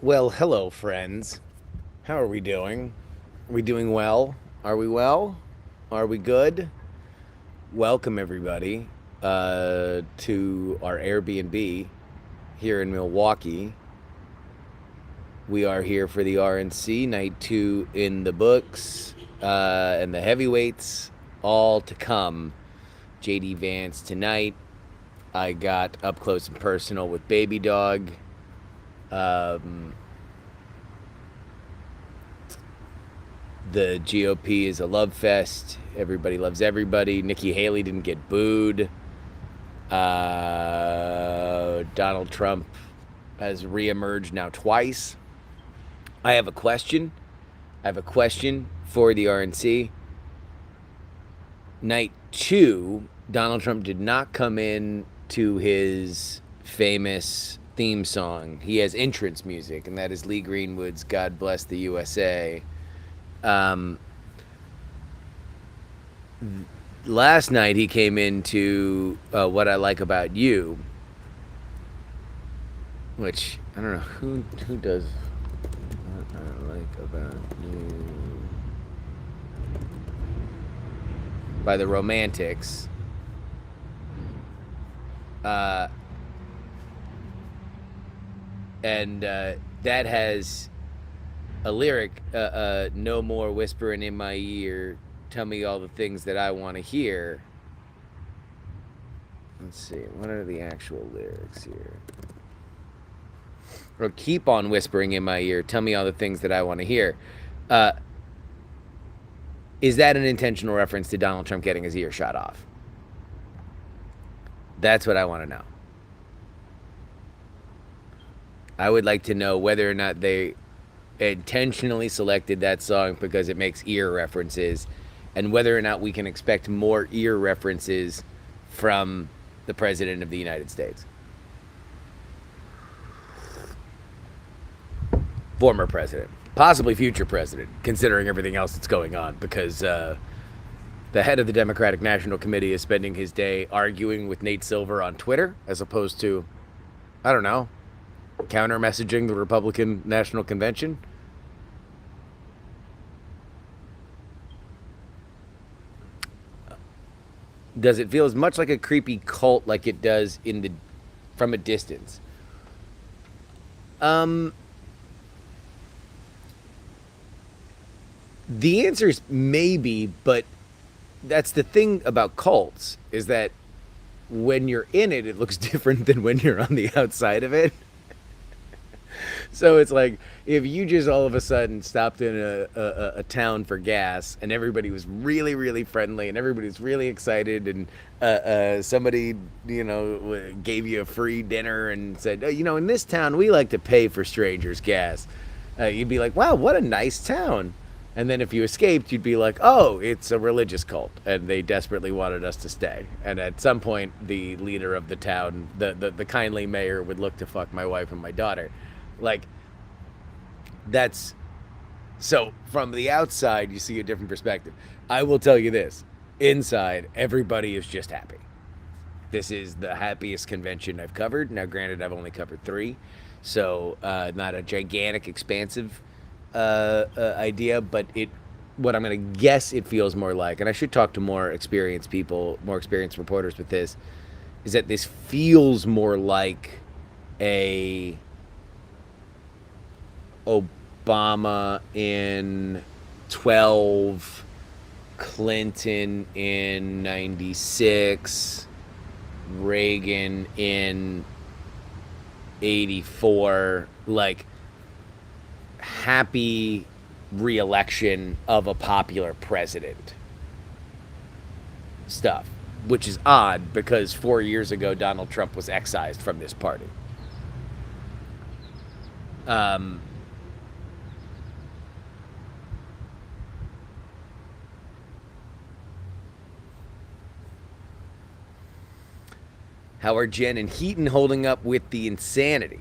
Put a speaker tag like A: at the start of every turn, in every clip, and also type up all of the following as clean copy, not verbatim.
A: Well, hello, friends. How are we doing? Are we doing well? Are we well? Are we good? Welcome, everybody, to our Airbnb here in Milwaukee. We are here for the RNC, night two in the books, and the heavyweights all to come. JD Vance tonight. I got up close and personal with Baby Dog. Um, The GOP is a love fest. Everybody loves everybody. Nikki Haley didn't get booed. Donald Trump has reemerged now twice. I have a question. I have a question for the RNC. Night two, Donald Trump did not come in to his famous theme song. He has entrance music, and that is Lee Greenwood's God Bless the USA. Um, Last night he came into What I Like About You, which I don't know who does What I Like About You by the Romantics. And that has a lyric, no more whispering in my ear, tell me all the things that I want to hear. Let's see, what are the actual lyrics here? Or keep on whispering in my ear, tell me all the things that I want to hear. Is that an intentional reference to Donald Trump getting his ear shot off? That's what I want to know. I would like to know whether or not they intentionally selected that song because it makes ear references, and whether or not we can expect more ear references from the President of the United States. Former president. Possibly future president, considering everything else that's going on, because the head of the Democratic National Committee is spending his day arguing with Nate Silver on Twitter, as opposed to, I don't know, counter messaging the Republican National Convention. Does it feel as much like a creepy cult like it does from a distance? The answer is maybe, but that's the thing about cults, is that when you're in it, it looks different than when you're on the outside of it. So it's like if you just all of a sudden stopped in a town for gas and everybody was really, really friendly and everybody was really excited, and somebody, gave you a free dinner and said, oh, in this town, we like to pay for strangers' gas. You'd be like, wow, what a nice town. And then if you escaped, you'd be like, oh, it's a religious cult, and they desperately wanted us to stay. And at some point, the leader of the town, the kindly mayor, would look to fuck my wife and my daughter. Like, that's... So, from the outside, you see a different perspective. I will tell you this. Inside, everybody is just happy. This is the happiest convention I've covered. Now, granted, I've only covered 3. So, not a gigantic, expansive idea, but what I'm going to guess it feels more like, and I should talk to more experienced people, more experienced reporters with this, is that this feels more like a Obama in 12, Clinton in 96, Reagan in 84, like happy re-election of a popular president stuff, which is odd because 4 years ago Donald Trump was excised from this party. How are Jen and Heaton holding up with the insanity?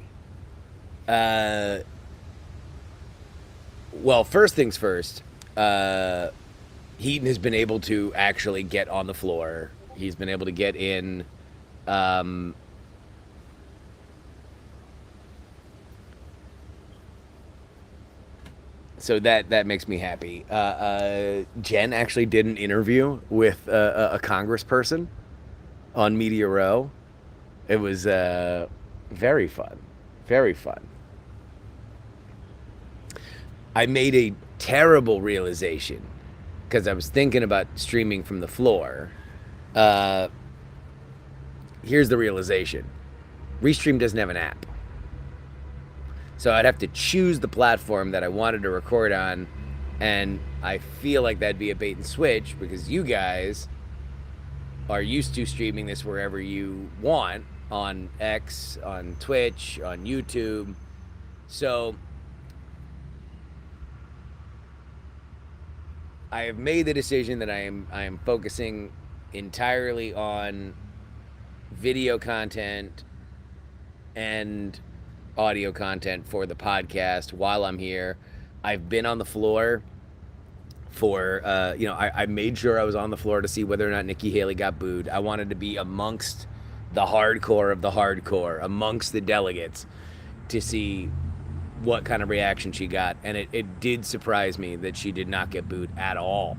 A: Well, first things first, Heaton has been able to actually get on the floor. He's been able to get in. So that makes me happy. Jen actually did an interview with a congressperson on Media Row. It was very fun, very fun. I made a terrible realization because I was thinking about streaming from the floor. Uh, Here's the realization: Restream doesn't have an app. So I'd have to choose the platform that I wanted to record on, and I feel like that'd be a bait and switch because you guys are used to streaming this wherever you want, on X, on Twitch, on YouTube. So I have made the decision that I am focusing entirely on video content and audio content for the podcast while I'm here. I've been on the floor for, I made sure I was on the floor to see whether or not Nikki Haley got booed. I wanted to be amongst the hardcore of the hardcore, amongst the delegates, to see what kind of reaction she got. And it did surprise me that she did not get booed at all.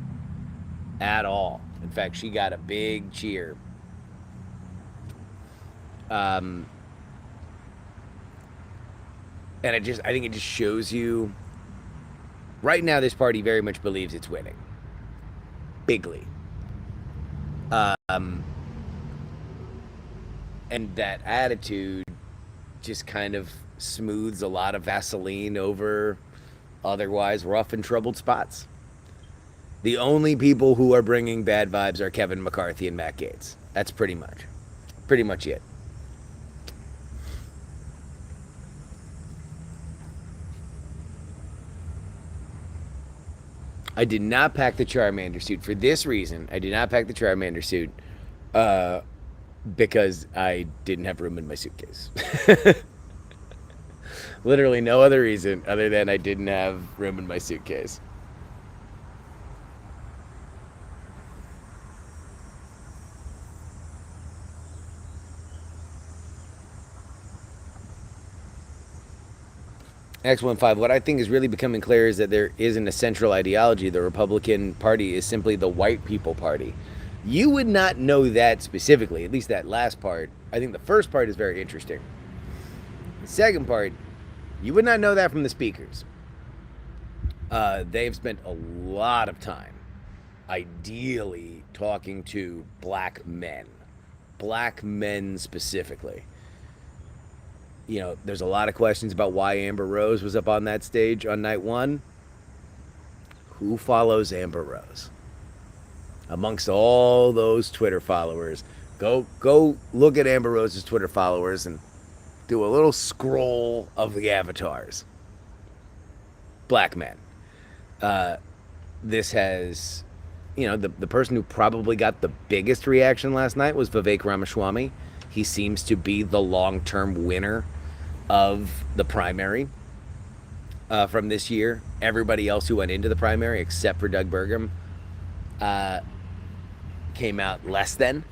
A: At all. In fact, she got a big cheer. And I think it just shows you, right now this party very much believes it's winning. Bigly. And that attitude just kind of smooths a lot of Vaseline over otherwise rough and troubled spots. The only people who are bringing bad vibes are Kevin McCarthy and Matt Gaetz. That's pretty much it. I did not pack the Charmander suit for this reason. I did not pack the Charmander suit uh, because I didn't have room in my suitcase. Literally no other reason other than I didn't have room in my suitcase. X15, what I think is really becoming clear is that there isn't a central ideology. The Republican Party is simply the white people party. You would not know that specifically, at least that last part. I think the first part is very interesting. The second part, you would not know that from the speakers. They've spent a lot of time, ideally, talking to black men specifically. There's a lot of questions about why Amber Rose was up on that stage on night one. Who follows Amber Rose? Amongst all those Twitter followers, go look at Amber Rose's Twitter followers and do a little scroll of the avatars. Black men. This has, the person who probably got the biggest reaction last night was Vivek Ramaswamy. He seems to be the long-term winner of the primary from this year. Everybody else who went into the primary, except for Doug Burgum, came out less than,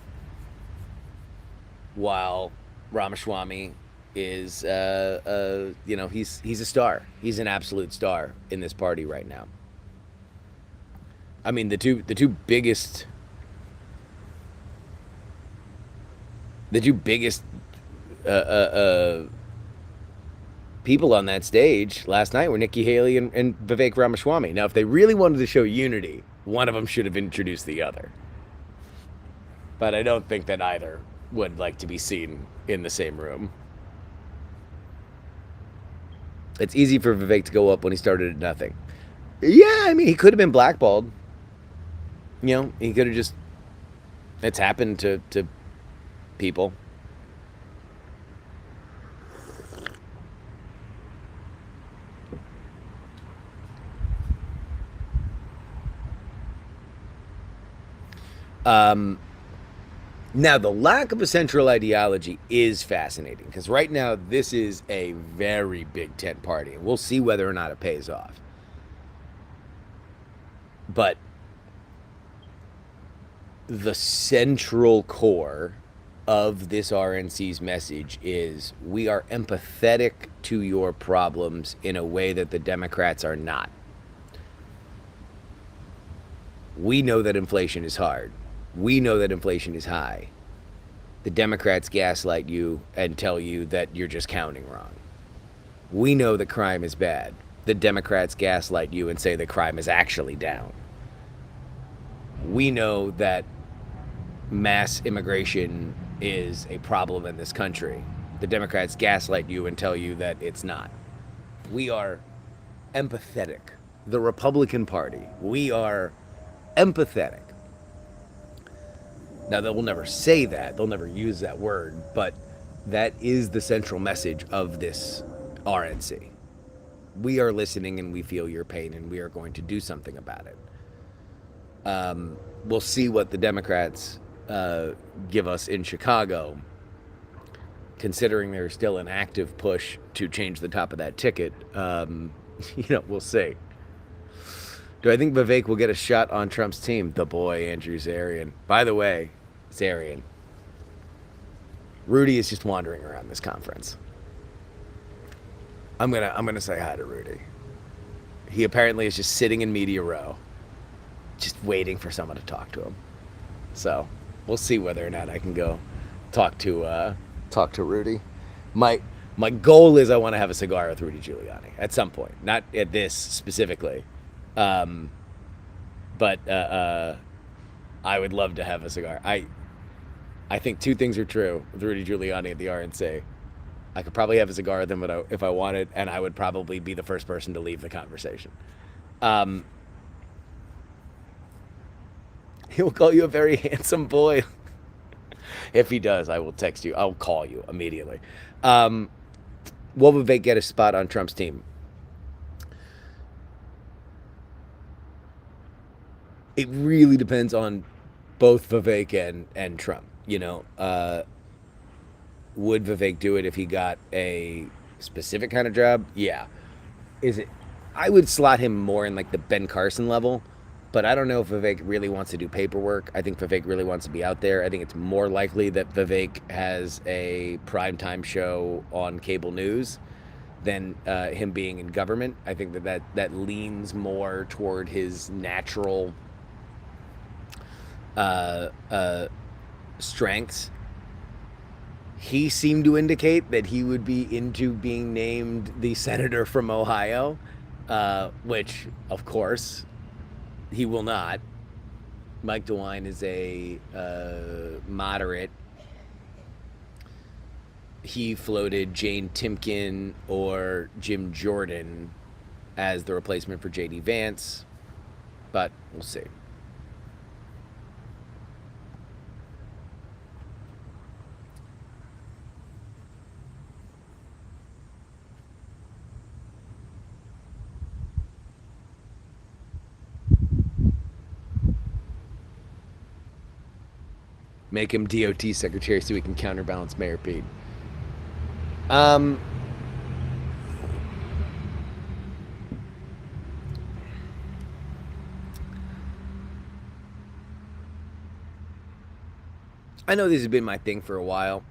A: while Ramaswamy is, he's a star. He's an absolute star in this party right now. I mean, the two biggest people on that stage last night were Nikki Haley and Vivek Ramaswamy. Now, if they really wanted to show unity, one of them should have introduced the other. But I don't think that either would like to be seen in the same room. It's easy for Vivek to go up when he started at nothing. Yeah, I mean, he could have been blackballed. He could have just... It's happened to people. Now, the lack of a central ideology is fascinating because right now this is a very big tent party. We'll see whether or not it pays off. But the central core of this RNC's message is we are empathetic to your problems in a way that the Democrats are not. We know that inflation is hard. We know that inflation is high. The Democrats gaslight you and tell you that you're just counting wrong. We know that crime is bad. The Democrats gaslight you and say that crime is actually down. We know that mass immigration is a problem in this country. The Democrats gaslight you and tell you that it's not. We are empathetic. The Republican Party, we are empathetic. Now, they will never say that, they'll never use that word, but that is the central message of this RNC. We are listening and we feel your pain and we are going to do something about it. We'll see what the Democrats give us in Chicago, considering there's still an active push to change the top of that ticket. We'll see. Do I think Vivek will get a shot on Trump's team? The boy, Andrew Zarian. By the way, Zarian, Rudy is just wandering around this conference. I'm gonna say hi to Rudy. He apparently is just sitting in media row, just waiting for someone to talk to him. So we'll see whether or not I can go talk to Rudy. My goal is I want to have a cigar with Rudy Giuliani at some point, not at this specifically. But I would love to have a cigar. I think two things are true with Rudy Giuliani at the RNC. I could probably have a cigar with him if I wanted, and I would probably be the first person to leave the conversation. He will call you a very handsome boy. If he does, I will text you. I'll call you immediately. Will Vivek get a spot on Trump's team? It really depends on both Vivek and Trump. Would Vivek do it if he got a specific kind of job? Yeah. I would slot him more in like the Ben Carson level, but I don't know if Vivek really wants to do paperwork. I think Vivek really wants to be out there. I think it's more likely that Vivek has a primetime show on cable news than him being in government. I think that leans more toward his natural strengths. He seemed to indicate that he would be into being named the senator from Ohio, which, of course, he will not. Mike DeWine is a moderate. He floated Jane Timken or Jim Jordan as the replacement for J.D. Vance, but we'll see. Make him DOT secretary so we can counterbalance Mayor Pete. I know this has been my thing for a while.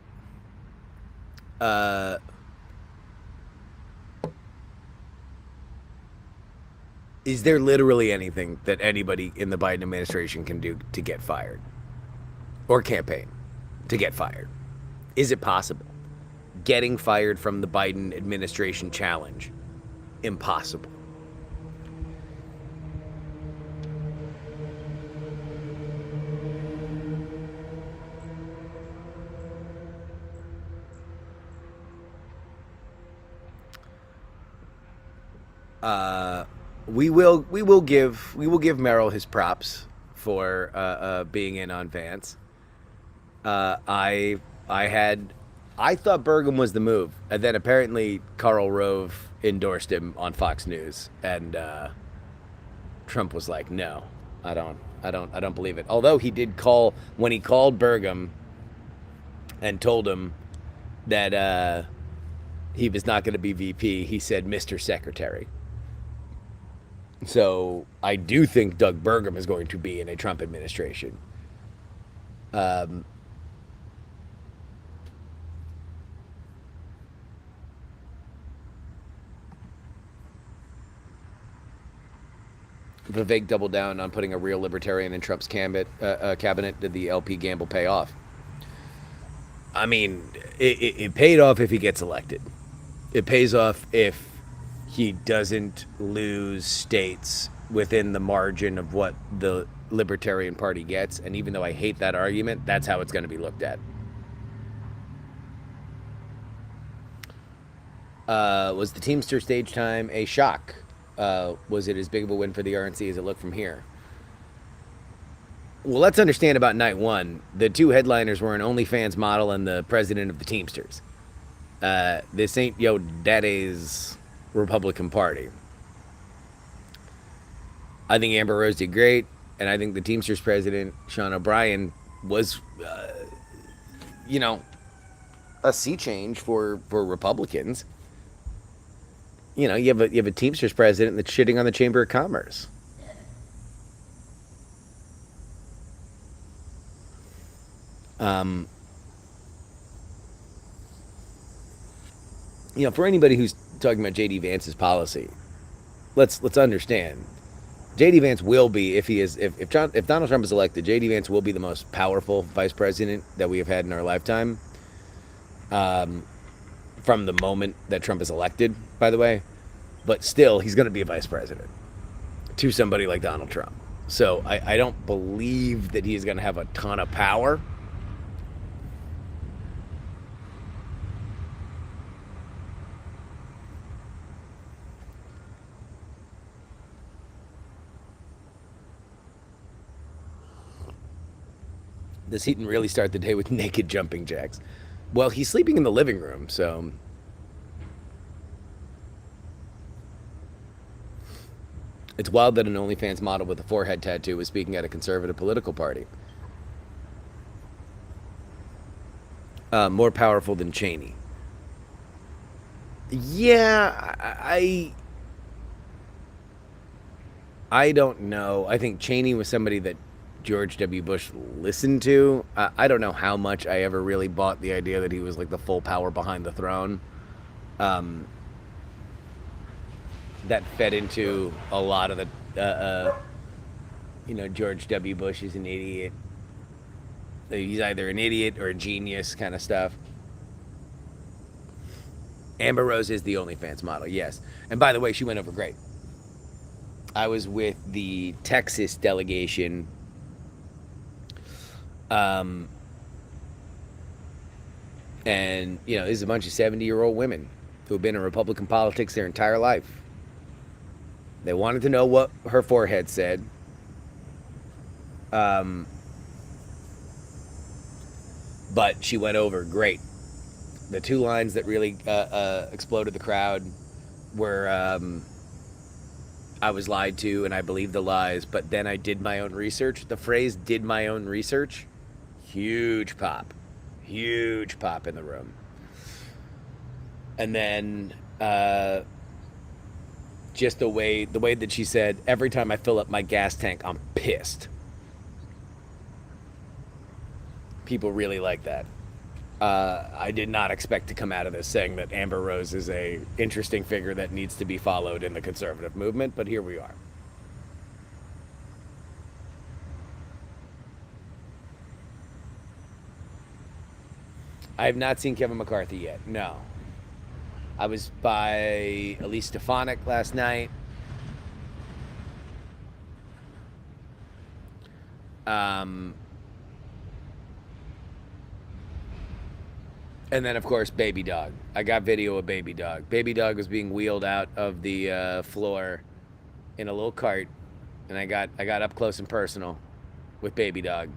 A: Is there literally anything that anybody in the Biden administration can do to get fired? Or campaign to get fired? Is it possible? Getting fired from the Biden administration challenge? Impossible. We will give Merrill his props for being in on Vance. I thought Burgum was the move, and then apparently Karl Rove endorsed him on Fox News, and Trump was like, "No, I don't believe it." Although he did call when he called Burgum and told him that he was not going to be VP. He said, "Mr. Secretary." So I do think Doug Burgum is going to be in a Trump administration. Vivek doubled down on putting a real libertarian in Trump's cabinet. Did the LP gamble pay off? I mean, it paid off if he gets elected. It pays off if he doesn't lose states within the margin of what the Libertarian Party gets. And even though I hate that argument, that's how it's going to be looked at. Was the Teamster stage time a shock? Was it as big of a win for the RNC as it looked from here? Well, let's understand about night one. The two headliners were an OnlyFans model and the president of the Teamsters. This ain't yo daddy's Republican Party. I think Amber Rose did great, and I think the Teamsters president, Sean O'Brien, was, a sea change for Republicans. You have a Teamsters president that's shitting on the Chamber of Commerce. For anybody who's talking about J.D. Vance's policy, let's understand. J.D. Vance will be, if Donald Trump is elected, J.D. Vance will be the most powerful vice president that we have had in our lifetime. From the moment that Trump is elected, by the way. But still, he's going to be a vice president to somebody like Donald Trump. So I don't believe that he's going to have a ton of power. Does Heaton really start the day with naked jumping jacks? Well, he's sleeping in the living room, so... It's wild that an OnlyFans model with a forehead tattoo was speaking at a conservative political party. More powerful than Cheney. Yeah, I don't know. I think Cheney was somebody that George W. Bush listened to. I don't know how much I ever really bought the idea that he was like the full power behind the throne. That fed into a lot of the, George W. Bush is an idiot. He's either an idiot or a genius kind of stuff. Amber Rose is the OnlyFans model, yes. And by the way, she went over great. I was with the Texas delegation. And, this is a bunch of 70-year-old women who have been in Republican politics their entire life. They wanted to know what her forehead said. But she went over great. The two lines that really exploded the crowd were, I was lied to and I believed the lies, but then I did my own research. The phrase "did my own research," huge pop in the room. And then just the way that she said, every time I fill up my gas tank, I'm pissed. People really like that. I did not expect to come out of this saying that Amber Rose is a interesting figure that needs to be followed in the conservative movement, but here we are. I have not seen Kevin McCarthy yet. No. I was by Elise Stefanik last night. And then, of course, Baby Dog. I got video of Baby Dog. Baby Dog was being wheeled out of the floor in a little cart, and I got up close and personal with Baby Dog.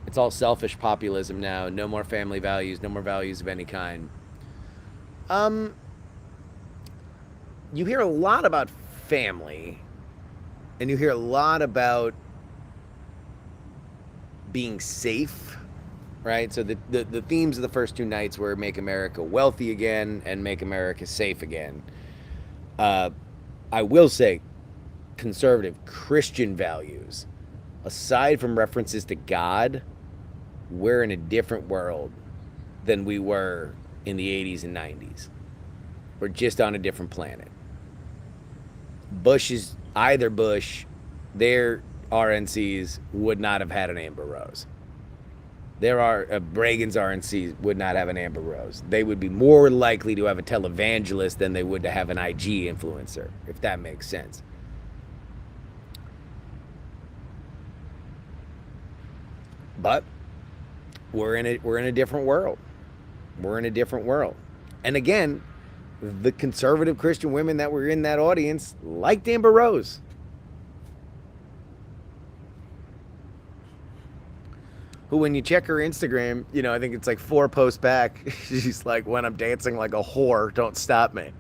A: It's all selfish populism now. No more family values. No more values of any kind. You hear a lot about family, and you hear a lot about being safe, right? So the themes of the first two nights were make America wealthy again and make America safe again. I will say, conservative Christian values, aside from references to God, we're in a different world than we were in the 80s and 90s. We're just on a different planet. Either Bush, their RNCs would not have had an Amber Rose. Reagan's RNCs would not have an Amber Rose. They would be more likely to have a televangelist than they would to have an IG influencer, if that makes sense. But we're in a different world. We're in a different world. And again, the conservative Christian women that were in that audience liked Amber Rose. Who, when you check her Instagram, I think it's like 4 posts back, she's like, when I'm dancing like a whore, don't stop me.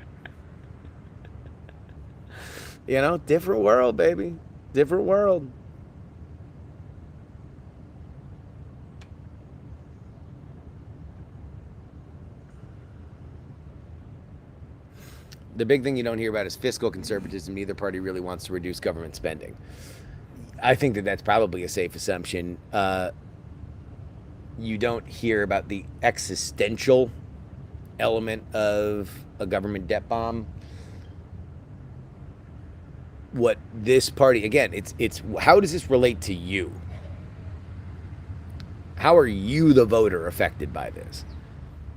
A: Different world, baby. Different world. The big thing you don't hear about is fiscal conservatism. Neither party really wants to reduce government spending. I think that that's probably a safe assumption. You don't hear about the existential element of a government debt bomb. What this party, again, it's how does this relate to you? How are you, the voter, affected by this?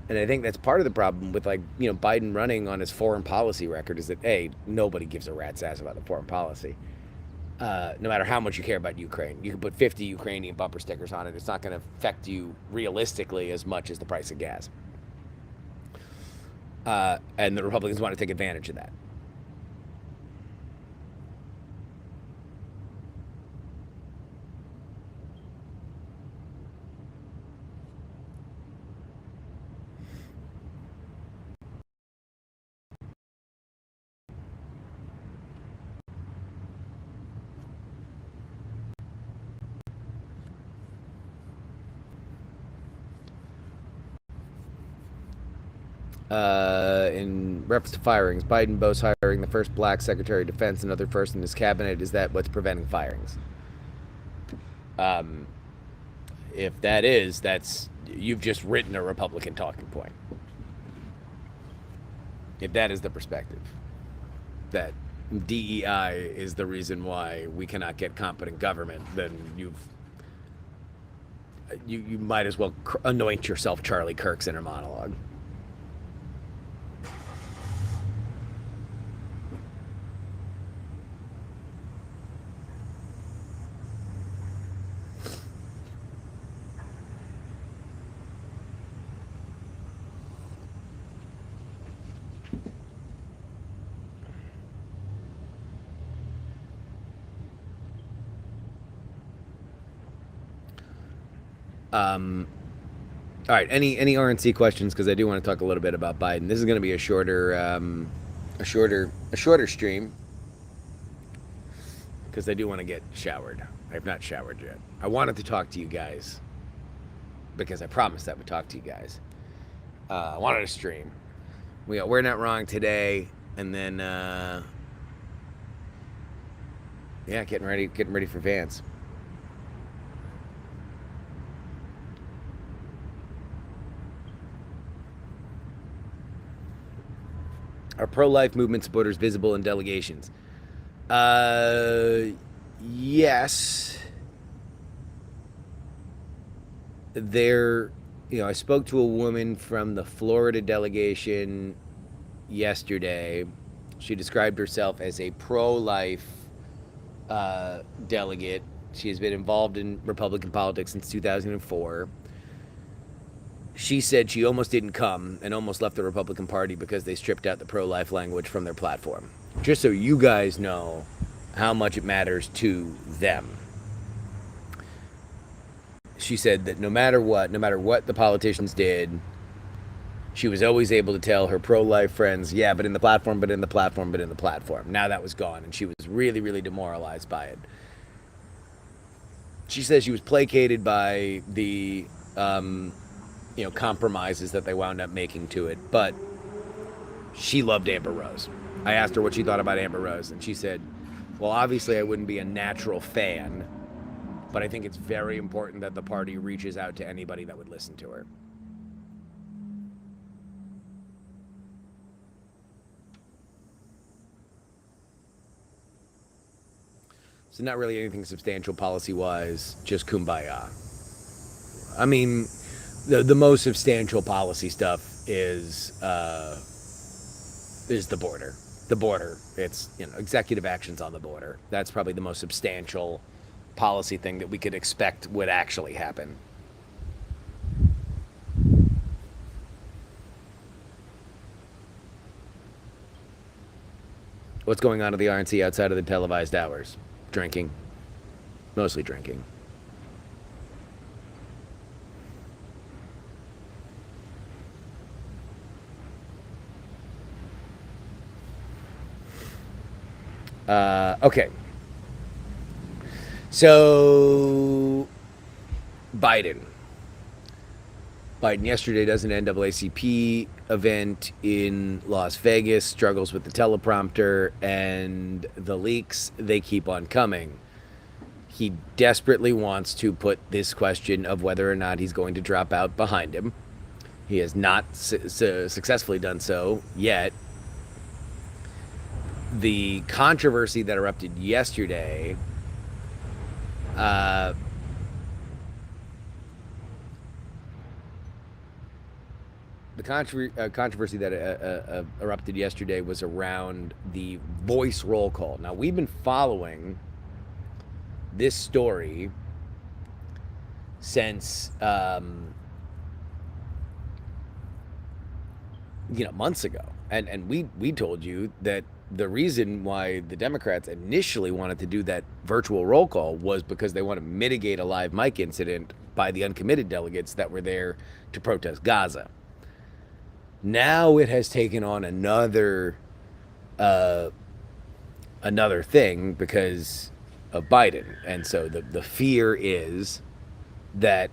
A: And I think that's part of the problem with Biden running on his foreign policy record is that, A, nobody gives a rat's ass about the foreign policy. No matter how much you care about Ukraine. You can put 50 Ukrainian bumper stickers on it. It's not going to affect you realistically as much as the price of gas. And the Republicans want to take advantage of that. In reference to firings, Biden boasts hiring the first black Secretary of Defense, another first in his cabinet. Is that what's preventing firings? If that is, you've just written a Republican talking point. If that is the perspective, that DEI is the reason why we cannot get competent government, then you might as well anoint yourself Charlie Kirk's inner monologue. All right. Any RNC questions? Because I do want to talk a little bit about Biden. This is going to be a shorter stream. Because I do want to get showered. I have not showered yet. I wanted to talk to you guys because I promised I would talk to you guys. I wanted to stream. We got We're Not Wrong today, and then getting ready for Vance. Are pro-life movement supporters visible in delegations? Yes. I spoke to a woman from the Florida delegation yesterday. She described herself as a pro-life delegate. She has been involved in Republican politics since 2004. She said she almost didn't come and almost left the Republican Party because they stripped out the pro-life language from their platform. Just so you guys know how much it matters to them. She said that no matter what the politicians did, she was always able to tell her pro-life friends, yeah, but in the platform. Now that was gone, and she was really, really demoralized by it. She says she was placated by the compromises that they wound up making to it, but she loved Amber Rose. I asked her what she thought about Amber Rose, and she said, well, obviously I wouldn't be a natural fan, but I think it's very important that the party reaches out to anybody that would listen to her. So not really anything substantial policy-wise, just kumbaya. I mean, the most substantial policy stuff is the border. The border. It's, executive actions on the border. That's probably the most substantial policy thing that we could expect would actually happen. What's going on at the RNC outside of the televised hours? Drinking. Mostly drinking. Okay. So, Biden. Biden yesterday does an NAACP event in Las Vegas, struggles with the teleprompter, and the leaks, they keep on coming. He desperately wants to put this question of whether or not he's going to drop out behind him. He has not successfully done so yet. The controversy that erupted yesterday, controversy that erupted yesterday was around the voice roll call. Now, we've been following this story since, months ago. And we told you that the reason why the Democrats initially wanted to do that virtual roll call was because they want to mitigate a live mic incident by the uncommitted delegates that were there to protest Gaza. Now it has taken on another thing because of Biden. And so the fear is that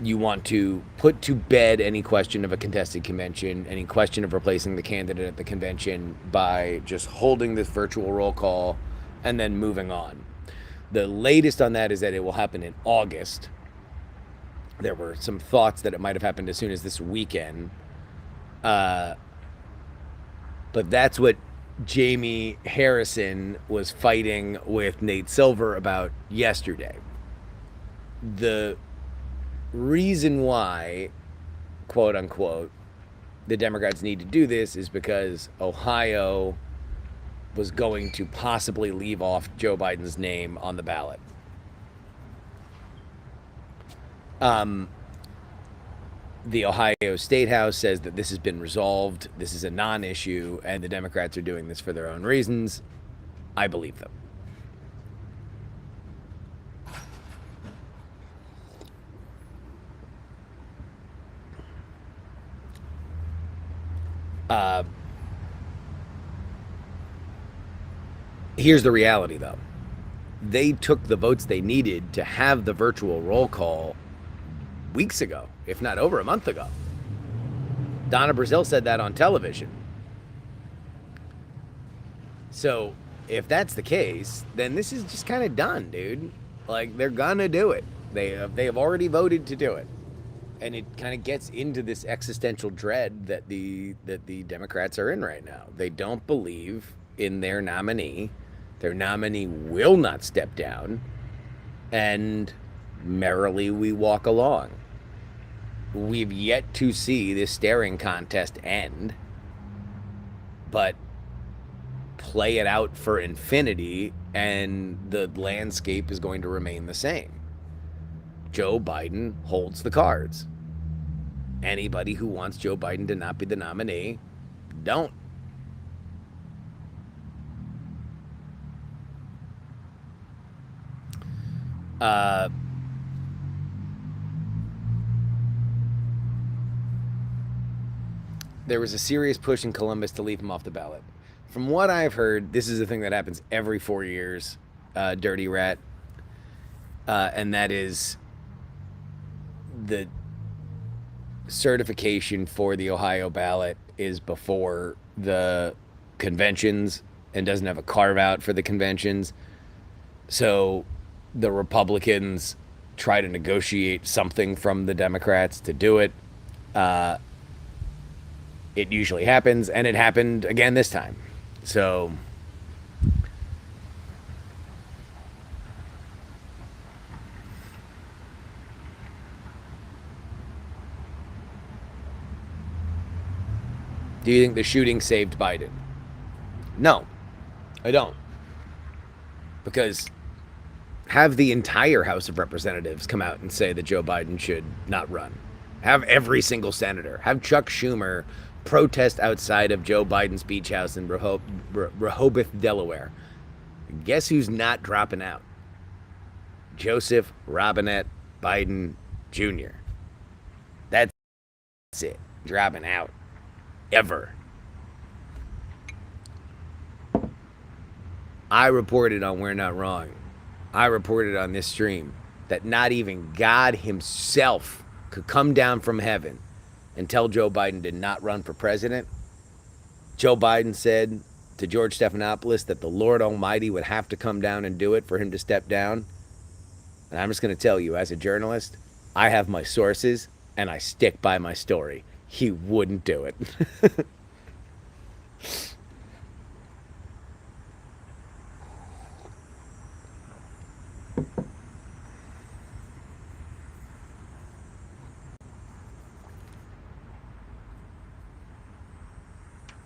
A: you want to put to bed any question of a contested convention, any question of replacing the candidate at the convention by just holding this virtual roll call and then moving on. The latest on that is that it will happen in August. There were some thoughts that it might have happened as soon as this weekend. But that's what Jamie Harrison was fighting with Nate Silver about yesterday. The reason why, quote unquote, the Democrats need to do this is because Ohio was going to possibly leave off Joe Biden's name on the ballot. The Ohio State House says that this has been resolved. This is a non-issue, and the Democrats are doing this for their own reasons. I believe them. Here's the reality, though. They took the votes they needed to have the virtual roll call weeks ago, if not over a month ago. Donna Brazile said that on television. So if that's the case, then this is just kind of done, dude. Like, they're gonna do it. They have already voted to do it. And it kind of gets into this existential dread that the Democrats are in right now. They don't believe in their nominee. Their nominee will not step down. And merrily we walk along. We've yet to see this staring contest end. But play it out for infinity, and the landscape is going to remain the same. Joe Biden holds the cards. Anybody who wants Joe Biden to not be the nominee, don't. There was a serious push in Columbus to leave him off the ballot. From what I've heard, this is a thing that happens every 4 years, Dirty Rat. And that is the certification for the Ohio ballot is before the conventions and doesn't have a carve out for the conventions. So the Republicans try to negotiate something from the Democrats to do it. It usually happens, and it happened again this time. So do you think the shooting saved Biden? No, I don't. Because have the entire House of Representatives come out and say that Joe Biden should not run. Have every single senator. Have Chuck Schumer protest outside of Joe Biden's beach house in Rehoboth, Delaware. Guess who's not dropping out? Joseph Robinette Biden Jr. That's it. Dropping out. Ever. I reported on We're Not Wrong. I reported on this stream that not even God himself could come down from heaven and tell Joe Biden to not run for president. Joe Biden said to George Stephanopoulos that the Lord Almighty would have to come down and do it for him to step down. And I'm just going to tell you, as a journalist, I have my sources and I stick by my story. He wouldn't do it.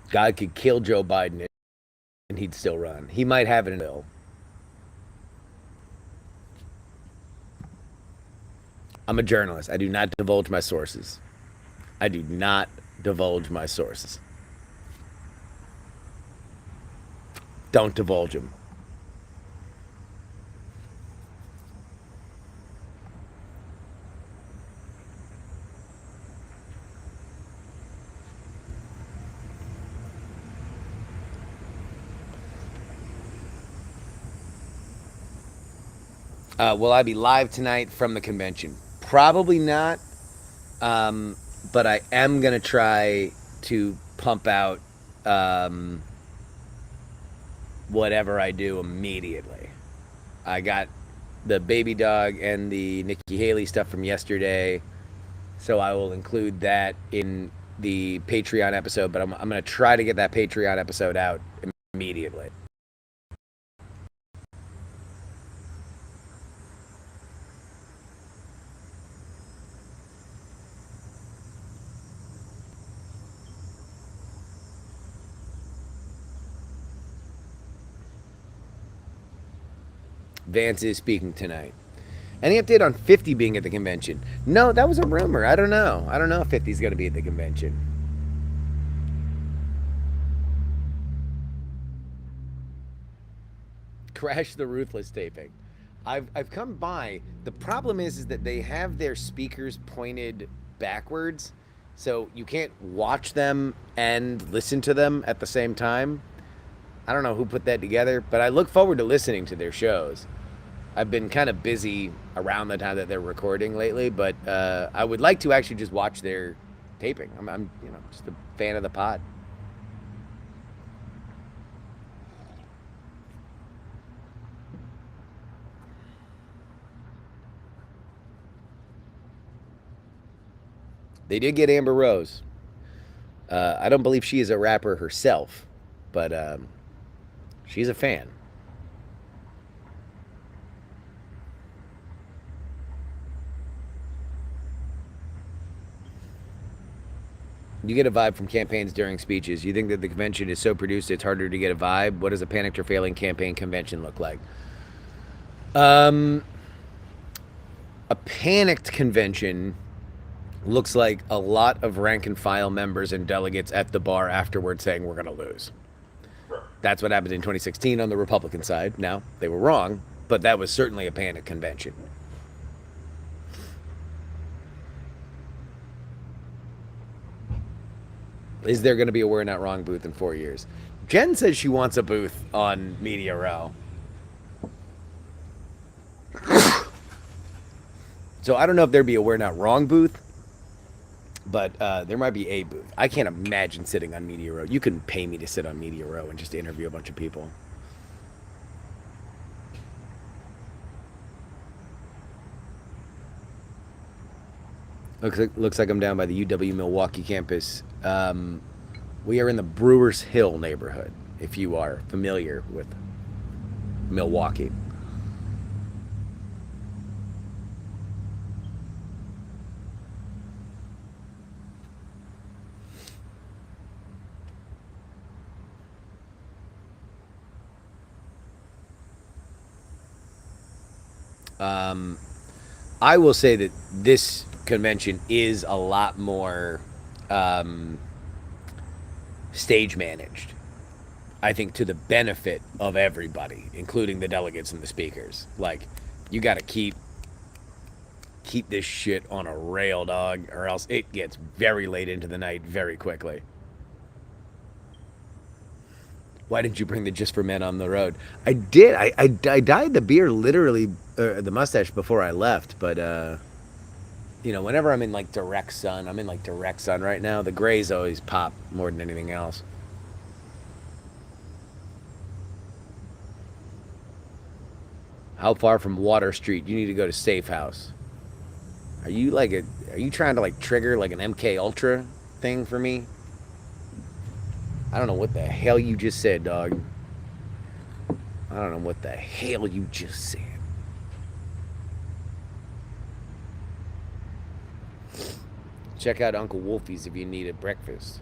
A: God could kill Joe Biden and he'd still run. He might have it in bill. I'm a journalist. I do not divulge my sources. I do not divulge my sources. Don't divulge them. Will I be live tonight from the convention? Probably not. But I am going to try to pump out whatever I do immediately. I got the baby dog and the Nikki Haley stuff from yesterday, so I will include that in the Patreon episode, but I'm going to try to get that Patreon episode out immediately. Vance is speaking tonight. Any update on 50 being at the convention? No, that was a rumor. I don't know. I don't know if 50 is going to be at the convention. Crash the Ruthless taping. I've come by. The problem is that they have their speakers pointed backwards, so you can't watch them and listen to them at the same time. I don't know who put that together, but I look forward to listening to their shows. I've been kind of busy around the time that they're recording lately, but I would like to actually just watch their taping. I'm just a fan of the pod. They did get Amber Rose. I don't believe she is a rapper herself, but she's a fan. You get a vibe from campaigns during speeches. You think that the convention is so produced it's harder to get a vibe? What does a panicked or failing campaign convention look like? A panicked convention looks like a lot of rank and file members and delegates at the bar afterwards saying we're going to lose. That's what happened in 2016 on the Republican side. Now, they were wrong, but that was certainly a panic convention. Is there going to be a We're Not Wrong booth in 4 years? Jen says she wants a booth on Media Row. So I don't know if there'd be a We're Not Wrong booth, but there might be a booth. I can't imagine sitting on Media Row. You couldn't pay me to sit on Media Row and just interview a bunch of people. Looks like I'm down by the UW Milwaukee campus. We are in the Brewers Hill neighborhood if you are familiar with Milwaukee. I will say that this convention is a lot more um, stage managed. I think to the benefit of everybody, including the delegates and the speakers. Like, you got to keep this shit on a rail, dog, or else it gets very late into the night very quickly. Why didn't you bring the Just for Men on the road? I did. I dyed the beard literally, the mustache before I left, but whenever I'm in like direct sun, I'm in like direct sun right now. The grays always pop more than anything else. How far from Water Street? You need to go to Safe House. Are you like a? Are you trying to like trigger like an MK Ultra thing for me? I don't know what the hell you just said, dog. I don't know what the hell you just said. Check out Uncle Wolfie's if you need a breakfast.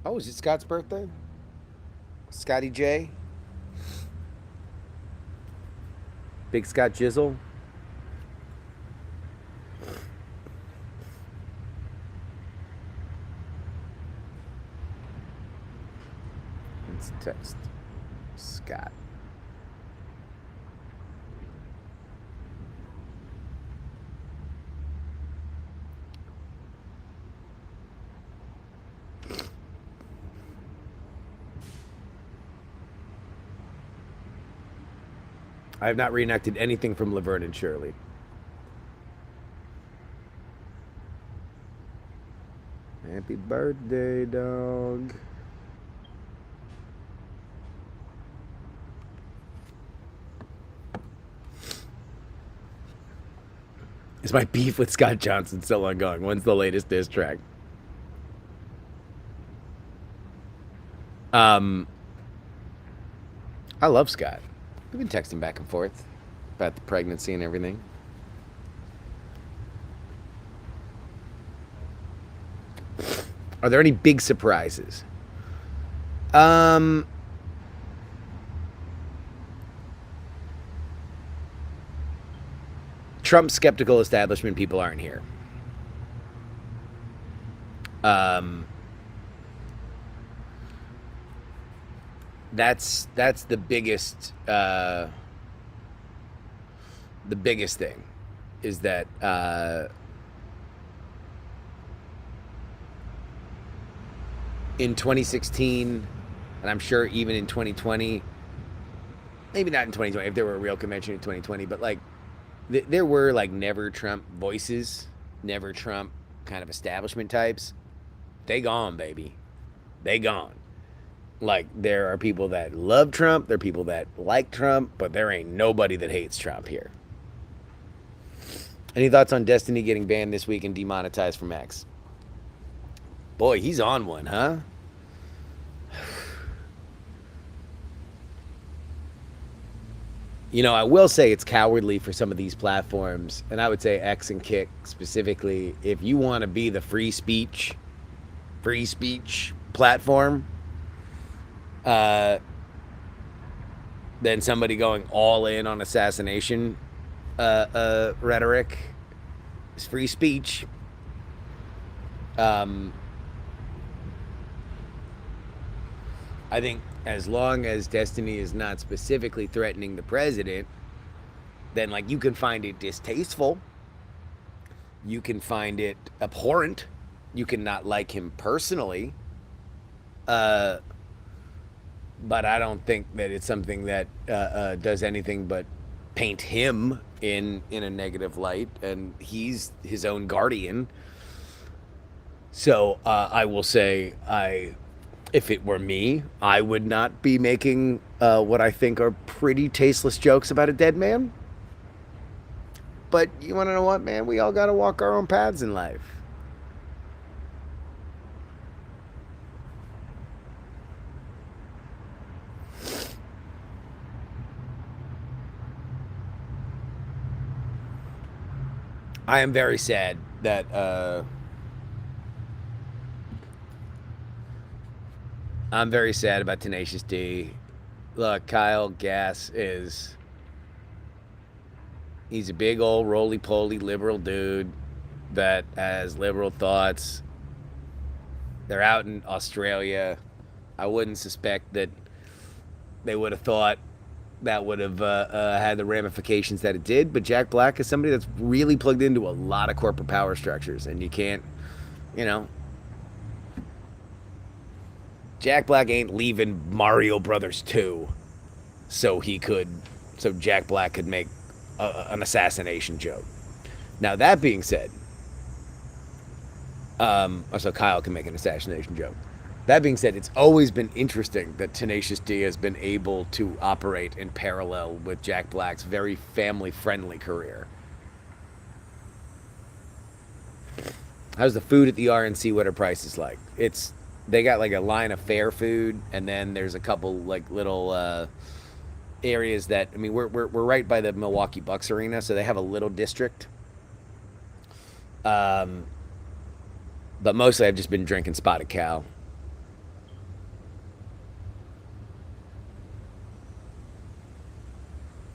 A: Oh, is it Scott's birthday? Scotty J? Big Scott Jizzle? Let's text Scott. I have not reenacted anything from Laverne and Shirley. Happy birthday, dog. Is my beef with Scott Johnson still ongoing? When's the latest diss track? Um, I love Scott. We've been texting back and forth about the pregnancy and everything. Are there any big surprises? Trump skeptical establishment people aren't here. Um, that's the biggest thing is that in 2016, and I'm sure even in 2020, maybe not in 2020 if there were a real convention in 2020, but like there were like never Trump voices, never Trump kind of establishment types. They gone, baby. They gone. Like, there are people that love Trump, there are people that like Trump, but there ain't nobody that hates Trump here. Any thoughts on Destiny getting banned this week and demonetized from X? Boy, he's on one, huh? I will say it's cowardly for some of these platforms, and I would say X and Kick specifically, if you want to be the free speech platform, then somebody going all in on assassination rhetoric is free speech. I think as long as Destiny is not specifically threatening the president, then like you can find it distasteful, you can find it abhorrent, you can not like him personally, but I don't think that it's something that does anything but paint him in a negative light, and he's his own guardian. So I will say, if it were me, I would not be making what I think are pretty tasteless jokes about a dead man. But you want to know what, man? We all got to walk our own paths in life. I am very sad that I'm very sad about Tenacious D. Look, Kyle Gass is he's a big old roly poly liberal dude that has liberal thoughts. They're out in Australia. I wouldn't suspect that they would have thought that would have had the ramifications that it did. But Jack Black is somebody that's really plugged into a lot of corporate power structures, and you can't, you know, Jack Black ain't leaving Mario Brothers 2 so he could, so Jack Black could make an assassination joke. Now that being said, so Kyle can make an assassination joke. That being said, it's always been interesting that Tenacious D has been able to operate in parallel with Jack Black's very family-friendly career. How's the food at the RNC? What are prices like? It's they got like a line of fair food, and then there's a couple like little areas that I mean we're right by the Milwaukee Bucks arena, so they have a little district. Um, but mostly I've just been drinking Spotted Cow.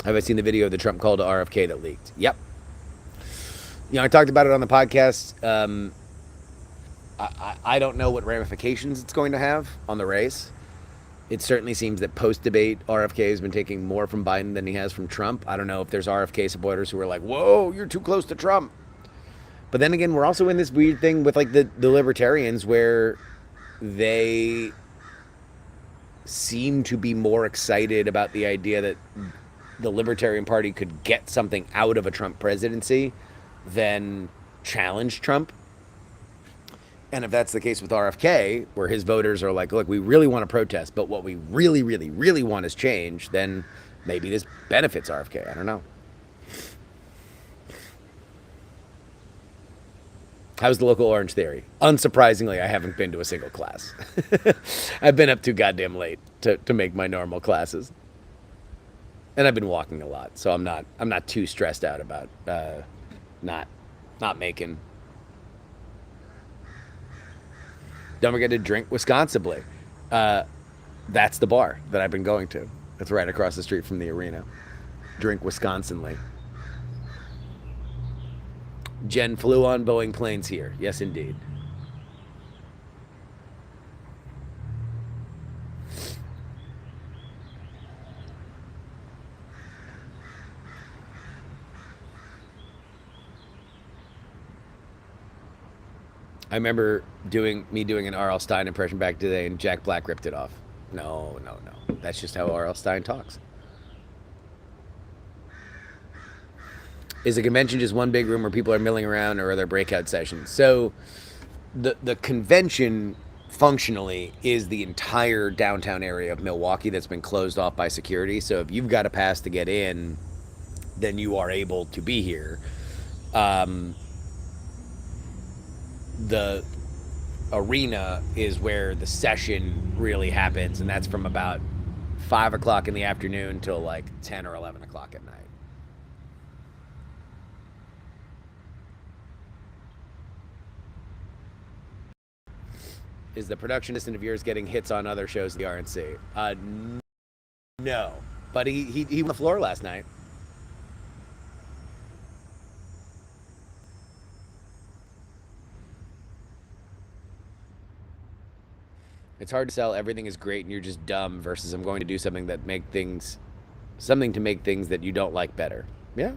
A: Have I seen the video of the Trump call to RFK that leaked? Yep. I talked about it on the podcast. I don't know what ramifications it's going to have on the race. It certainly seems that post debate, RFK has been taking more from Biden than he has from Trump. I don't know if there's RFK supporters who are like, whoa, you're too close to Trump. But then again, we're also in this weird thing with like the libertarians where they seem to be more excited about the idea that the Libertarian Party could get something out of a Trump presidency than challenge Trump. And if that's the case with RFK, where his voters are like, look, we really want to protest, but what we really, really, really want is change, then maybe this benefits RFK. I don't know. How's the local Orange Theory? Unsurprisingly, I haven't been to a single class. I've been up too goddamn late to make my normal classes. And I've been walking a lot, so I'm not too stressed out about not not making. Don't forget to drink Wisconsinly. That's the bar that I've been going to. It's right across the street from the arena. Drink Wisconsinly. Jen flew on Boeing planes here. Yes, indeed. I remember doing an R.L. Stein impression back today, and Jack Black ripped it off. No, no, no. That's just how R.L. Stein talks. Is a convention just one big room where people are milling around, or are there breakout sessions? So, the convention functionally is the entire downtown area of Milwaukee that's been closed off by security. So if you've got a pass to get in, then you are able to be here. The arena is where the session really happens, and that's from about 5 o'clock in the afternoon till like 10 or 11 o'clock at night. Is the production assistant of yours getting hits on other shows at the RNC? No, but he on the floor last night. It's hard to sell everything is great and you're just dumb versus I'm going to do something that make things something to make things that you don't like better. Yeah.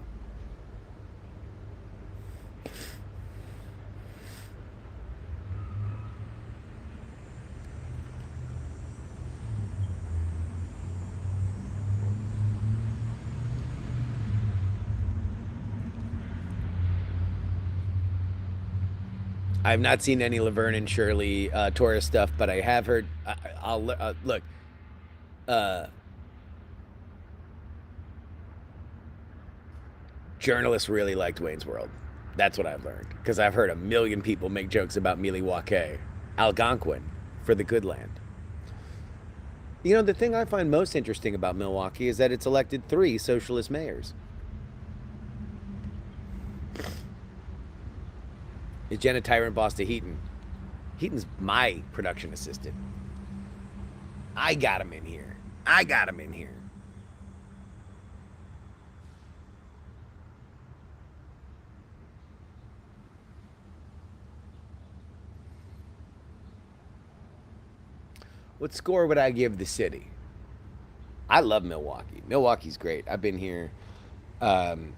A: I've not seen any Laverne and Shirley tourist stuff, but I have heard. I'll look. Uh, Journalists really liked Wayne's World. That's what I've learned because I've heard a million people make jokes about Milwaukee, Algonquin for the good land. You know, the thing I find most interesting about Milwaukee is that it's elected 3 socialist mayors. Is Jenna Tyrant boss to Heaton? Heaton's my production assistant. I got him in here. I got him in here. What score would I give the city? I love Milwaukee. Milwaukee's great. I've been here. Um,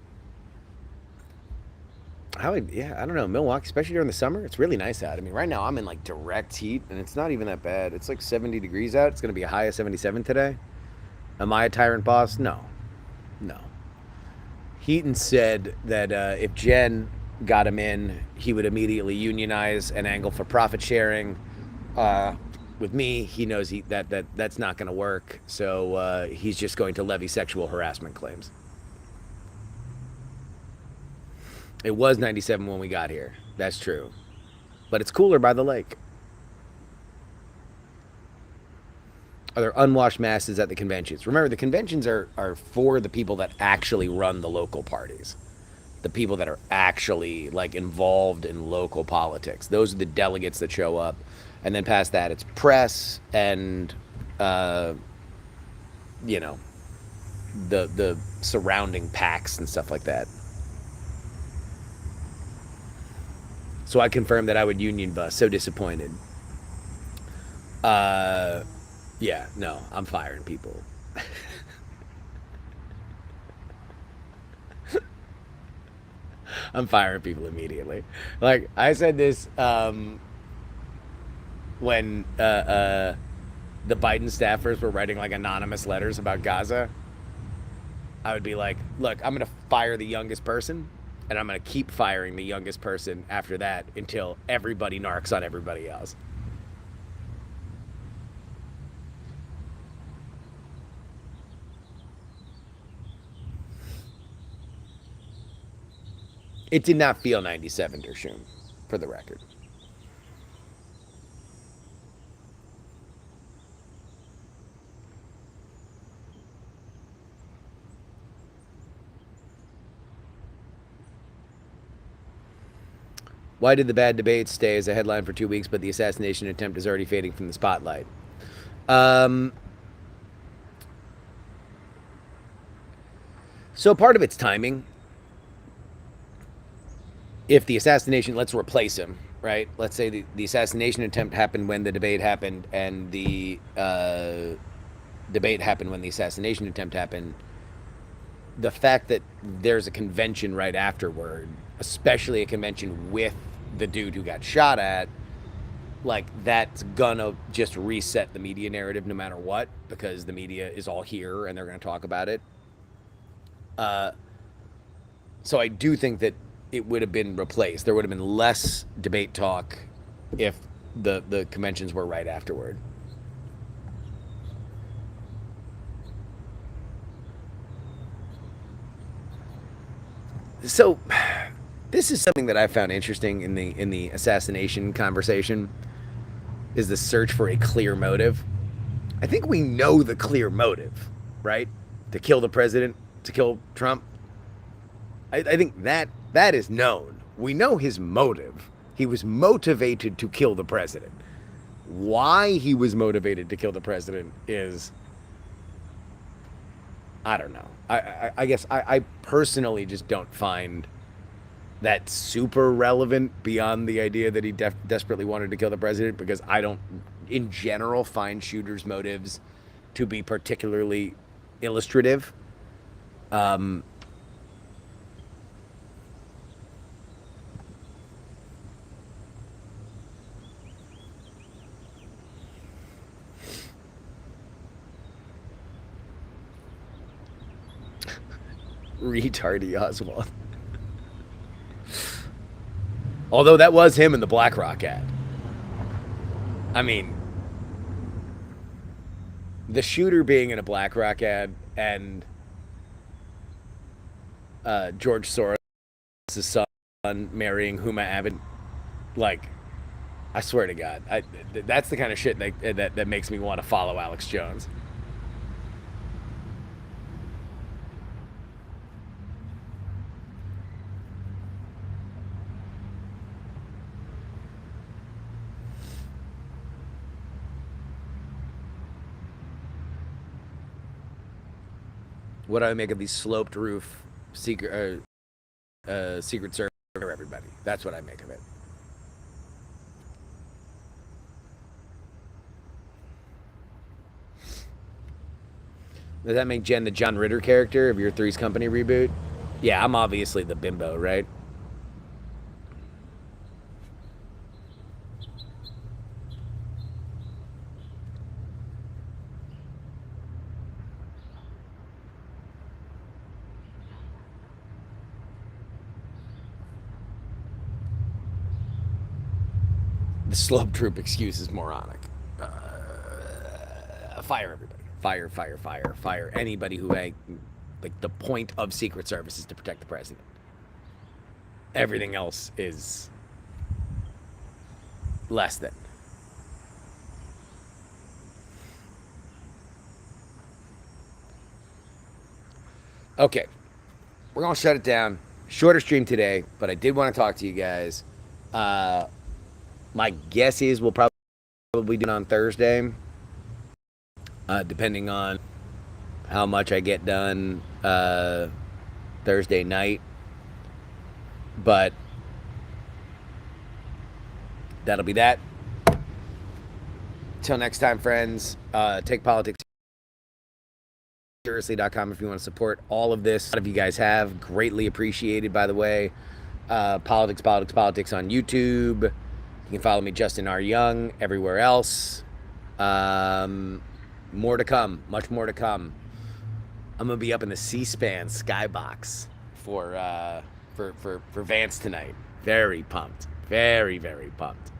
A: yeah, I don't know. Milwaukee, especially during the summer, it's really nice out. I mean, right now I'm in like direct heat and it's not even that bad. It's like 70 degrees out. It's going to be a high of 77 today. Am I a tyrant boss? No. No. Heaton said that if Jen got him in, he would immediately unionize and angle for profit sharing. With me, he knows that's not going to work, so he's just going to levy sexual harassment claims. It was 97 when we got here. That's true. But it's cooler by the lake. Are there unwashed masses at the conventions? Remember, the conventions are for the people that actually run the local parties. The people that are actually like involved in local politics. Those are the delegates that show up. And then past that, it's press and, you know, the surrounding packs and stuff like that. So I confirmed that I would union bus. So disappointed. Uh, yeah, no, I'm firing people. I'm firing people immediately. Like I said this when the Biden staffers were writing like anonymous letters about Gaza. I would be like, look, I'm gonna fire the youngest person, and I'm gonna keep firing the youngest person after that until everybody narcs on everybody else. It did not feel 97 Dershum, for the record. Why did the bad debates stay as a headline for 2 weeks, but the assassination attempt is already fading from the spotlight? Um, so part of it's timing. If the assassination, let's replace him, right? Let's say the assassination attempt happened when the debate happened, and the debate happened when the assassination attempt happened. The fact that there's a convention right afterward, especially a convention with the dude who got shot at, like that's gonna just reset the media narrative no matter what, because the media is all here and they're gonna talk about it. Uh, so I do think that it would have been replaced. There would have been less debate talk if the conventions were right afterward. So this is something that I found interesting in the assassination conversation is the search for a clear motive. I think we know the clear motive, right? To kill the president, to kill Trump. I think that is known. We know his motive. He was motivated to kill the president. Why he was motivated to kill the president is, I don't know. I guess I personally just don't find that super relevant beyond the idea that he desperately wanted to kill the president, because I don't, in general, find shooters' motives to be particularly illustrative. Um, Retardy Oswald. Although that was him in the BlackRock ad. I mean, the shooter being in a BlackRock ad and George Soros' son marrying Huma Abed, like, I swear to God, that's the kind of shit that makes me want to follow Alex Jones. What do I make of these sloped roof Secret Service for everybody? That's what I make of it. Does that make Jen the John Ritter character of your Three's Company reboot? Yeah, I'm obviously the bimbo, right? The slope troop excuse is moronic. Fire everybody. Fire, fire, fire, fire. Anybody who like the point of Secret Service is to protect the president. Everything else is less than. Okay, we're gonna shut it down. Shorter stream today, but I did want to talk to you guys. My guess is we'll probably do it on Thursday, depending on how much I get done Thursday night. But that'll be that. Till next time, friends. Take politics seriously.com if you want to support all of this. A lot of you guys have. Greatly appreciated, by the way. Politics on YouTube. You can follow me, Justin R. Young, everywhere else. More to come. Much more to come. I'm going to be up in the C-SPAN skybox for Vance tonight. Very pumped. Very, very pumped.